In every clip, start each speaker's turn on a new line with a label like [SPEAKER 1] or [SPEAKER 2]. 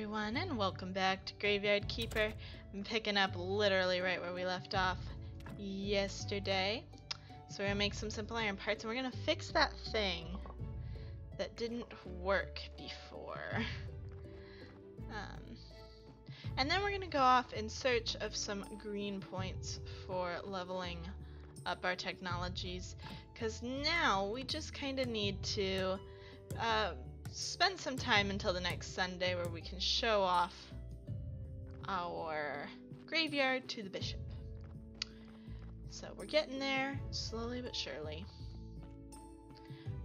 [SPEAKER 1] everyone, and welcome back to Graveyard Keeper. I'm picking up literally right where we left off yesterday. So we're gonna make some simple iron parts, and we're gonna fix that thing that didn't work before. And then we're gonna go off in search of some green points for leveling up our technologies, because now we just kind of need to spend some time until the next Sunday where we can show off our graveyard to the bishop. So we're getting there, slowly but surely.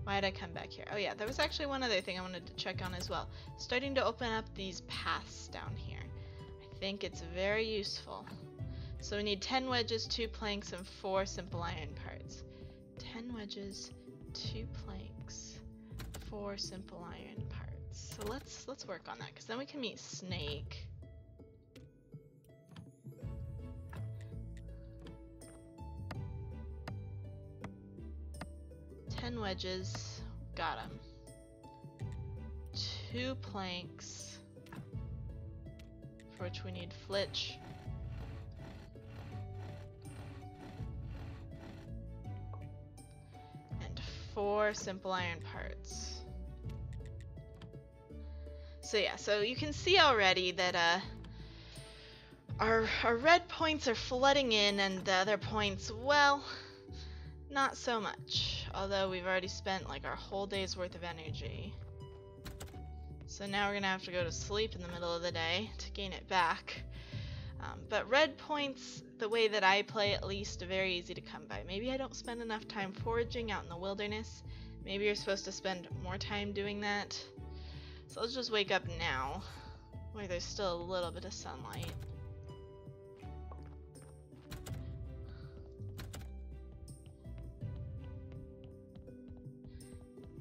[SPEAKER 1] Why did I come back here? Oh yeah, there was actually one other thing I wanted to check on as well. Starting to open up these paths down here. I think it's very useful. So we need 10 wedges, 2 planks, and 4 simple iron parts. 10 wedges, 2 planks, 4 simple iron parts. So let's work on that, because then we can meet Snake. Ten wedges, got him. 2 planks, for which we need flitch. And 4 simple iron parts. So yeah, so you can see already that our red points are flooding in, and the other points, well, not so much. Although we've already spent like our whole day's worth of energy. So now we're gonna have to go to sleep in the middle of the day to gain it back. But red points, the way that I play at least, are very easy to come by. Maybe I don't spend enough time foraging out in the wilderness. Maybe you're supposed to spend more time doing that. So let's just wake up now, where there's still a little bit of sunlight.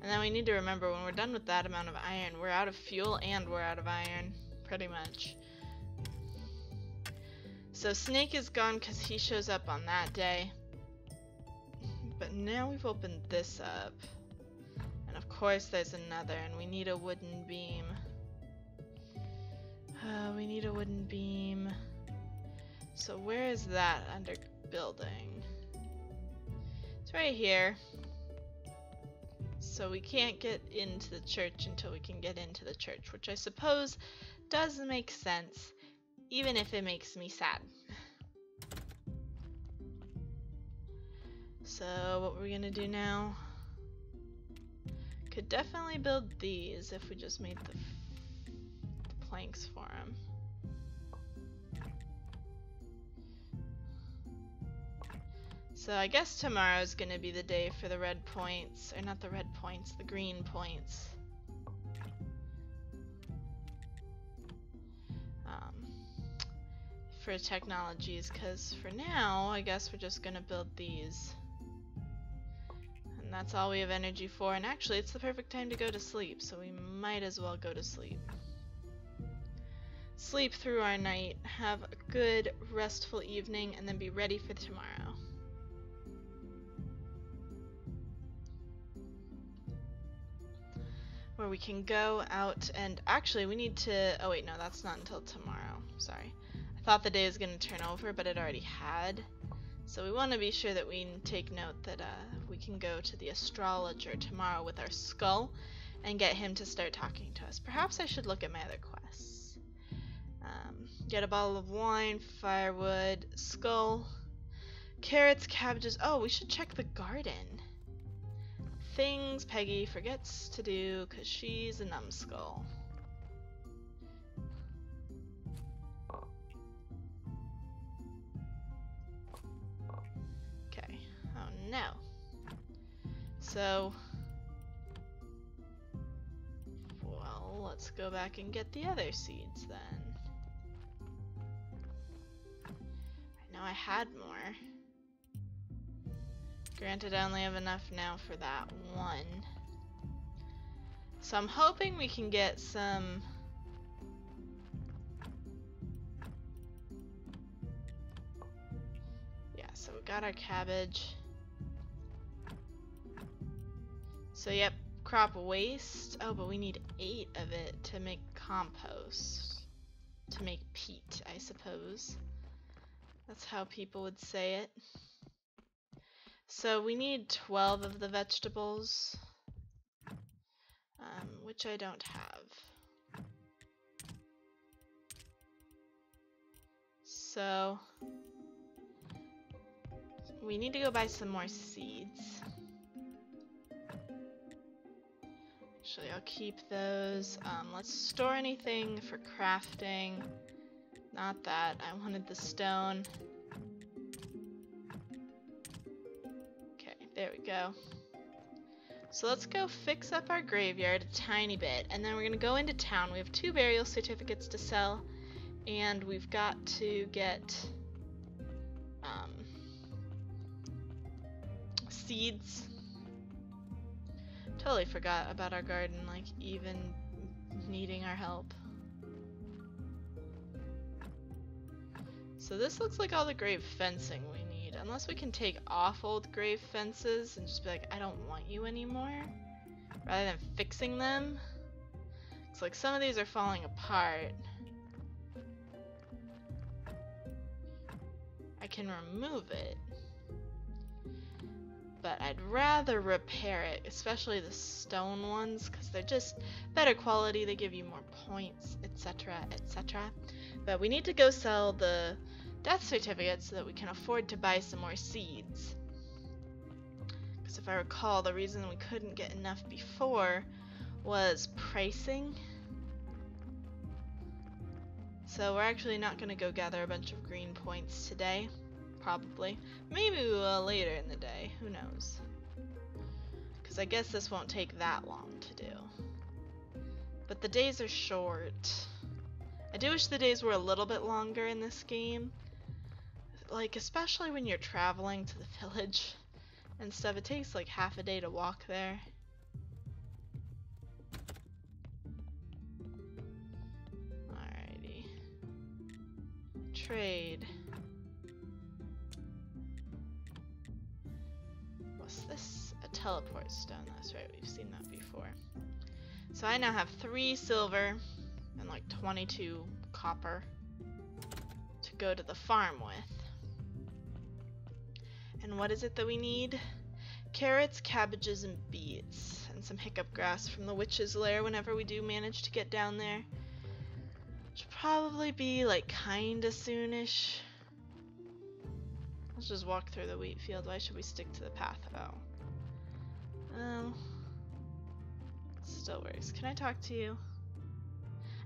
[SPEAKER 1] And then we need to remember, when we're done with that amount of iron, we're out of fuel and we're out of iron, pretty much. So Snake is gone because he shows up on that day. But now we've opened this up. And of course there's another, and we need a wooden beam. We need a wooden beam. So where is that under building? It's right here. So we can't get into the church until we can get into the church, which I suppose does make sense, even if it makes me sad. So what we're gonna do now, could definitely build these if we just made the planks for them. So I guess tomorrow's gonna be the day for the red points, or not the red points, the green points. For technologies, because for now, I guess we're just gonna build these. And that's all we have energy for, and actually it's the perfect time to go to sleep, so we might as well go to sleep. Sleep through our night, have a good, restful evening, and then be ready for tomorrow. Where we can go out and actually we need to, oh wait, no, that's not until tomorrow. Sorry. I thought the day was going to turn over, but it already had. So we want to be sure that we take note that we can go to the Astrologer tomorrow with our skull and get him to start talking to us. Perhaps I should look at my other quests. Get a bottle of wine, firewood, skull, carrots, cabbages. Oh, we should check the garden. Things Peggy forgets to do because she's a numbskull. Okay. Oh no. So, well, let's go back and get the other seeds then. I know I had more. Granted, I only have enough now for that one. So I'm hoping we can get some... Yeah, so we got our cabbage. So yep, crop waste. Oh, but we need 8 of it to make compost. To make peat, I suppose. That's how people would say it. So we need 12 of the vegetables, which I don't have. So we need to go buy some more seeds. Actually, I'll keep those. Let's store anything for crafting. Not that. I wanted the stone. Okay, there we go. So let's go fix up our graveyard a tiny bit, and then we're going to go into town. We have 2 burial certificates to sell, and we've got to get seeds. Totally forgot about our garden, like even needing our help. So this looks like all the grave fencing we need, unless we can take off old grave fences and just be like, I don't want you anymore, rather than fixing them. Looks like some of these are falling apart. I can remove it, but I'd rather repair it, especially the stone ones, because they're just better quality, they give you more points, etc, etc. But we need to go sell the death certificates so that we can afford to buy some more seeds. Because if I recall, the reason we couldn't get enough before was pricing. So we're actually not going to go gather a bunch of green points today. Probably. Maybe we will later in the day. Who knows? Because I guess this won't take that long to do. But the days are short. I do wish the days were a little bit longer in this game. Like, especially when you're traveling to the village and stuff. It takes like half a day to walk there. Alrighty. Trade. What's this? A teleport stone. That's right, we've seen that before. So I now have 3 silver and like 22 copper to go to the farm with. And what is it that we need? Carrots, cabbages, and beets. And some hiccup grass from the witch's lair whenever we do manage to get down there. Should probably be like kinda soonish. Let's just walk through the wheat field. Why should we stick to the path? Oh. Well, still works. Can I talk to you?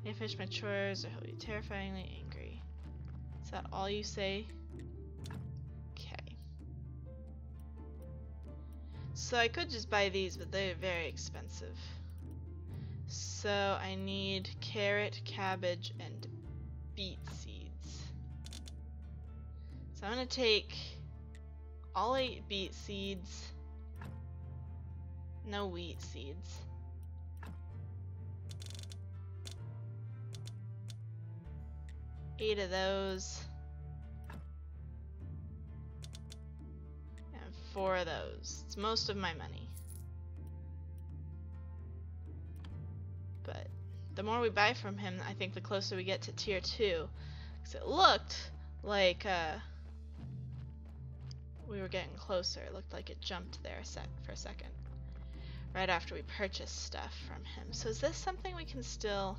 [SPEAKER 1] I finish my chores or he'll be terrifyingly angry. Is that all you say? Okay. So I could just buy these, but they're very expensive. So I need carrot, cabbage, and beet seeds. So I'm gonna take all 8 beet seeds, no wheat seeds. Eight of those. And 4 of those. It's most of my money. But the more we buy from him, I think the closer we get to tier 2. Because it looked like we were getting closer. It looked like it jumped there for a second. Right after we purchased stuff from him. So is this something we can still...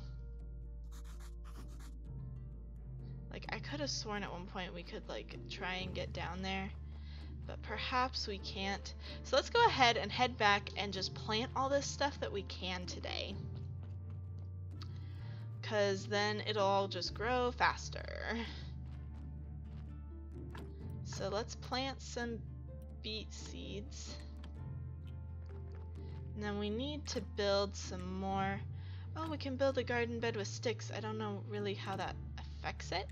[SPEAKER 1] Like, I could have sworn at one point we could, like, try and get down there. But perhaps we can't. So let's go ahead and head back and just plant all this stuff that we can today. Because then it'll all just grow faster. So let's plant some beet seeds. And then we need to build some more. Oh, we can build a garden bed with sticks. I don't know really how that affects it.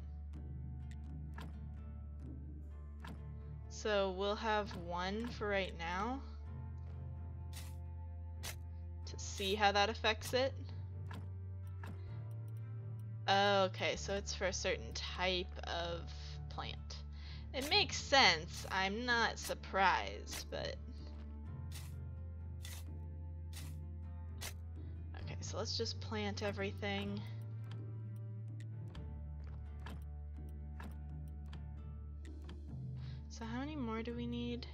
[SPEAKER 1] So we'll have 1 for right now to see how that affects it. Okay, so it's for a certain type of plant. It makes sense. I'm not surprised, but so let's just plant everything. So how many more do we need?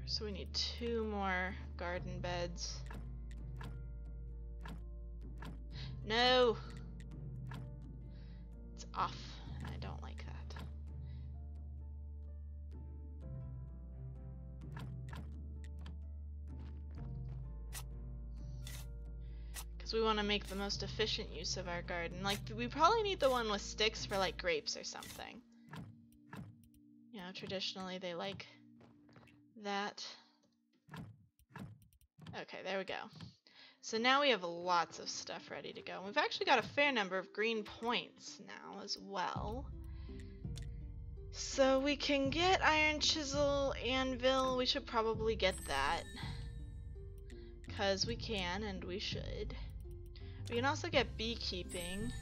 [SPEAKER 1] So we need 2 more garden beds. No! It's off. I don't like that. Because we want to make the most efficient use of our garden. Like, we probably need the one with sticks for, like, grapes or something. You know, traditionally they like that. Okay, there we go. So now we have lots of stuff ready to go. We've actually got a fair number of green points now as well. So we can get iron chisel, anvil. We should probably get that. Because we can and we should. We can also get beekeeping.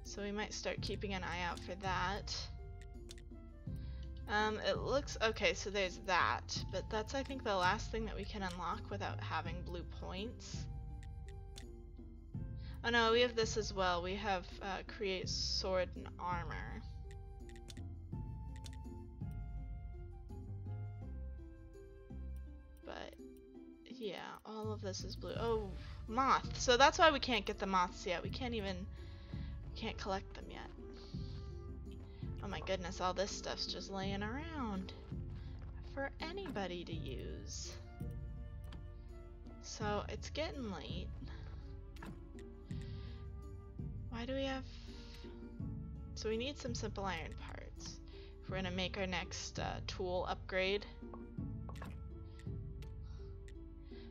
[SPEAKER 1] So we might start keeping an eye out for that. It looks okay, so there's that, but that's I think the last thing that we can unlock without having blue points. Oh no, we have this as well. We have create sword and armor. But yeah, all of this is blue. Oh, moth. So that's why we can't get the moths yet. We can't collect them yet. Oh my goodness, all this stuff's just laying around for anybody to use. So it's getting late. Why do we have... So we need some simple iron parts if we're gonna make our next tool upgrade.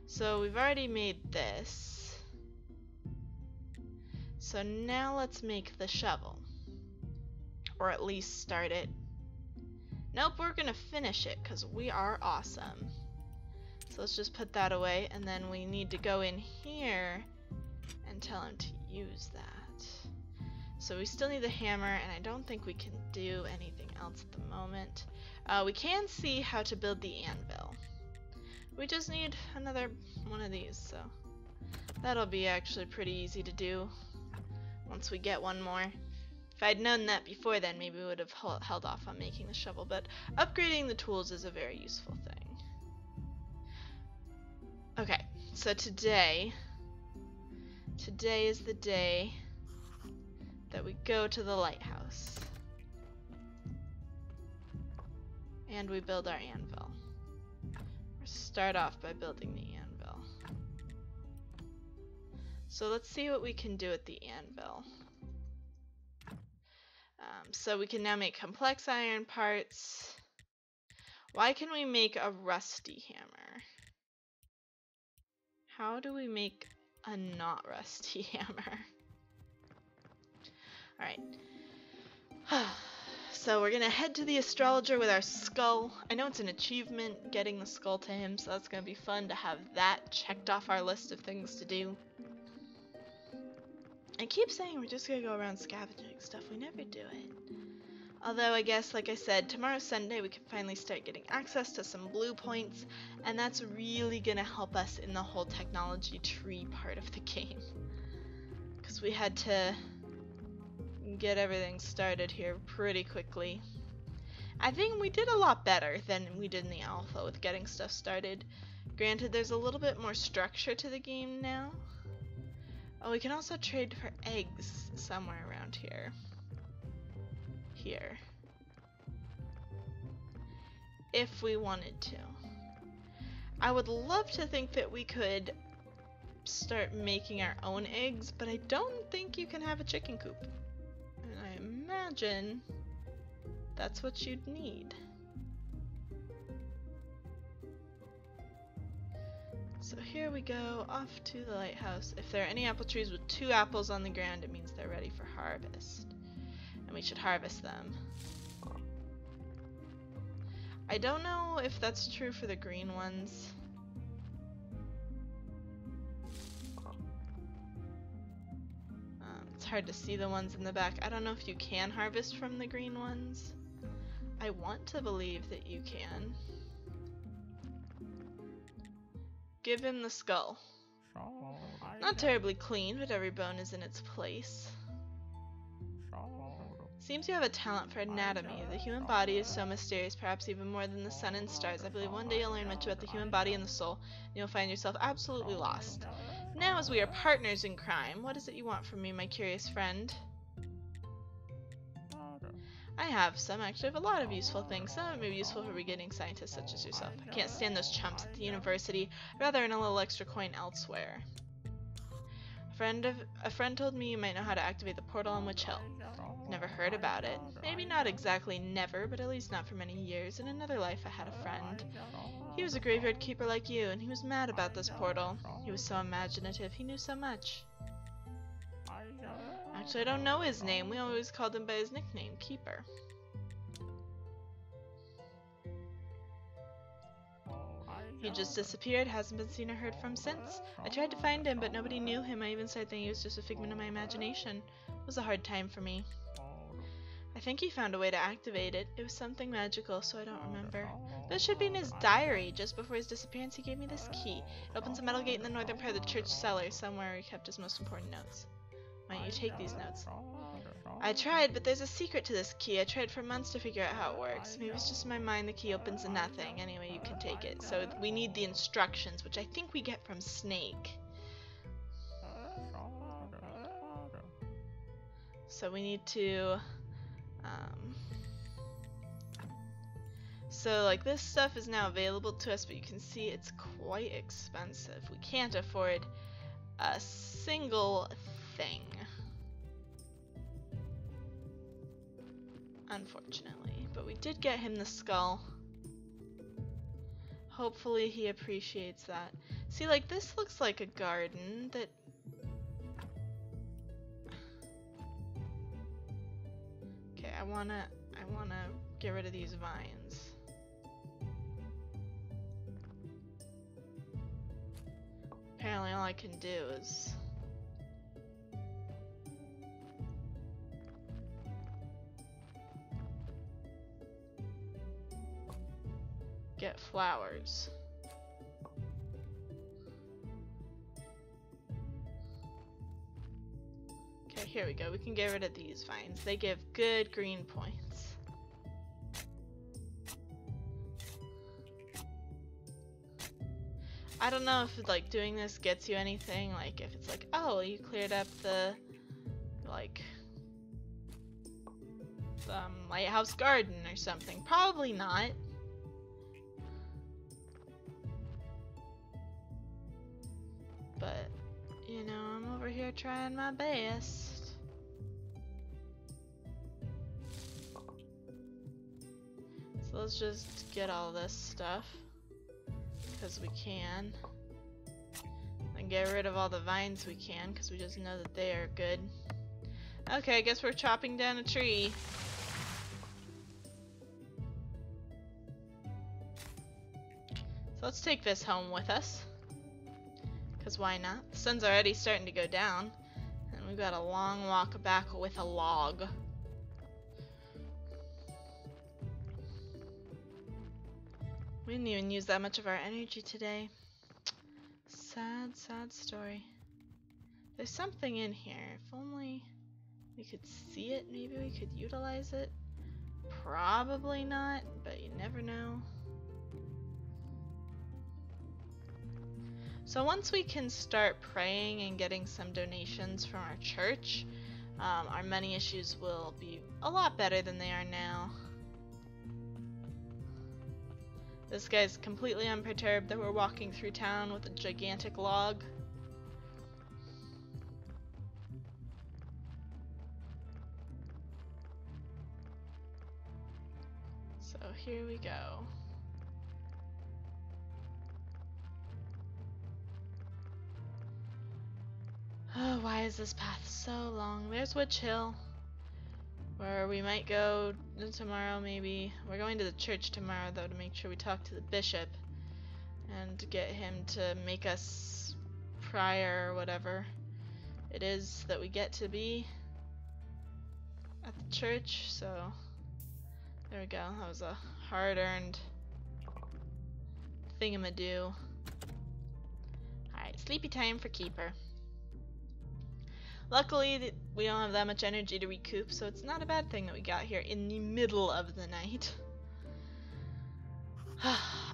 [SPEAKER 1] So we've already made this. So now let's make the shovel. Or at least start it. Nope, we're gonna finish it because we are awesome. So let's just put that away, and then we need to go in here and tell him to use that. So we still need the hammer, and I don't think we can do anything else at the moment. We can see how to build the anvil. We just need another one of these, so that'll be actually pretty easy to do once we get one more. If I'd known that before then, maybe we would have held off on making the shovel, but upgrading the tools is a very useful thing. Okay, so today is the day that we go to the lighthouse. And we build our anvil. We'll start off by building the anvil. So let's see what we can do at the anvil. So we can now make complex iron parts. Why can we make a rusty hammer? How do we make a not rusty hammer? Alright. So we're gonna head to the astrologer with our skull. I know it's an achievement getting the skull to him, so that's gonna be fun to have that checked off our list of things to do. I keep saying we're just gonna go around scavenging stuff. We never do it. Although I guess, like I said, tomorrow's Sunday we can finally start getting access to some blue points, and that's really gonna help us in the whole technology tree part of the game. Because we had to get everything started here pretty quickly. I think we did a lot better than we did in the alpha with getting stuff started. Granted, there's a little bit more structure to the game now. Oh, we can also trade for eggs somewhere around here. Here. If we wanted to. I would love to think that we could start making our own eggs, but I don't think you can have a chicken coop. And I imagine that's what you'd need. So here we go, off to the lighthouse. If there are any apple trees with 2 apples on the ground, it means they're ready for harvest. And we should harvest them. I don't know if that's true for the green ones. It's hard to see the ones in the back. I don't know if you can harvest from the green ones. I want to believe that you can. Give him the skull. Not terribly clean, but every bone is in its place. Seems you have a talent for anatomy. The human body is so mysterious, perhaps even more than the sun and stars. I believe one day you'll learn much about the human body and the soul, and you'll find yourself absolutely lost. Now, as we are partners in crime, what is it you want from me, my curious friend? I have some. Actually, I have a lot of useful things. Some of it may be useful for beginning scientists such as yourself. I can't stand those chumps at the university. I'd rather earn a little extra coin elsewhere. A friend told me you might know how to activate the portal on Witch Hill. Never heard about it. Maybe not exactly never, but at least not for many years. In another life I had a friend. He was a graveyard keeper like you, and he was mad about this portal. He was so imaginative. He knew so much. Actually, I don't know his name. We always called him by his nickname, Keeper. He just disappeared, hasn't been seen or heard from since. I tried to find him, but nobody knew him. I even started thinking he was just a figment of my imagination. It was a hard time for me. I think he found a way to activate it. It was something magical, so I don't remember. But it should be in his diary. Just before his disappearance, he gave me this key. It opens a metal gate in the northern part of the church cellar, somewhere where he kept his most important notes. Why don't you take these notes? I tried, but there's a secret to this key. I tried for months to figure out how it works. Maybe it's just in my mind the key opens to nothing. Anyway, you can take it. So we need the instructions, which I think we get from Snake. So we need to... So like this stuff is now available to us, but you can see it's quite expensive. We can't afford a single thing. Unfortunately, but we did get him the skull. Hopefully he appreciates that. See, like this looks like a garden that... Okay, I wanna get rid of these vines. Apparently all I can do is... get flowers. Okay, here we go. We can get rid of these vines. They give good green points. I don't know if like doing this gets you anything, like if it's like, oh, you cleared up the like some lighthouse garden or something. Probably not. But, you know, I'm over here trying my best. So let's just get all this stuff, because we can. And get rid of all the vines we can, because we just know that they are good. Okay, I guess we're chopping down a tree. So let's take this home with us. Because why not? The sun's already starting to go down. And we've got a long walk back with a log. We didn't even use that much of our energy today. Sad, sad story. There's something in here. If only we could see it, maybe we could utilize it. Probably not, but you never know. So once we can start praying and getting some donations from our church, our money issues will be a lot better than they are now. This guy's completely unperturbed that we're walking through town with a gigantic log. So here we go. Oh, why is this path so long? There's Witch Hill, where we might go tomorrow maybe. We're going to the church tomorrow though to make sure we talk to the bishop and get him to make us prior or whatever it is that we get to be at the church. So there we go. That was a hard-earned thingamadoo. sleepy time for Keeper. Luckily, we don't have that much energy to recoup, so it's not a bad thing that we got here in the middle of the night.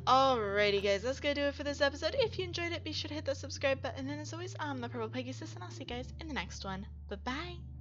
[SPEAKER 1] Alrighty guys, that's gonna do it for this episode. If you enjoyed it, be sure to hit that subscribe button, and as always, I'm the Purple Pegasus, and I'll see you guys in the next one. Bye-bye!